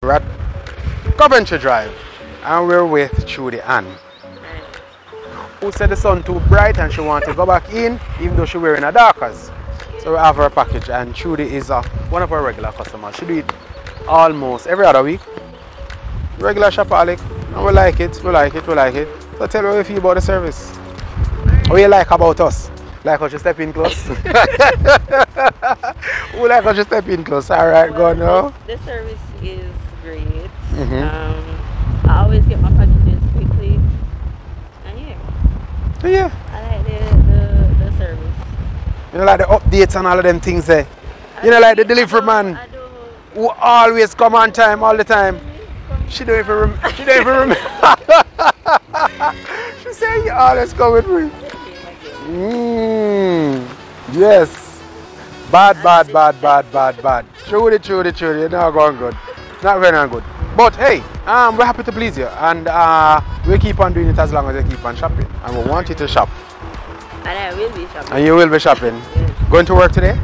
We're at Coventry Drive and we're with Trudy Ann, who said the sun too bright and she wants to go back in even though she's wearing a darkers. So we have her package, and Trudy is one of our regular customers. She do it almost every other week. Regular shopaholic, and we like it. So tell me how you feel about the service. What you like about us? Like how you step in close? Who like how you step in close? Alright, go now. The service is great. I always get my packages quickly. And yeah. I like the service. You know, like the updates and all of them things there. You know, like the delivery man who always come on time all the time. She don't even remember. She say you always come with me. Yes. Bad. Trudy. You're not going good. Not very good. But hey, we're happy to please you, and we keep on doing it as long as you keep on shopping. And we want you to shop. And I will be shopping. And you will be shopping. Yes. Going to work today?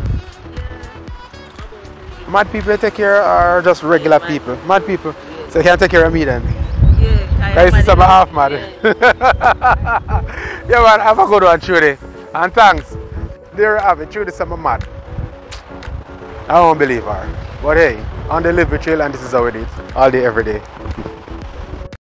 Mad people you take care or just regular people? Mad people. Yes. So you can take care of me then? Yeah. I see some half mad. Yeah man, have a good one, Trudy. And thanks. There you have it, Trudy some mad. I won't believe her. But hey, on the Liberty Trail, and this is how we do it all day, every day.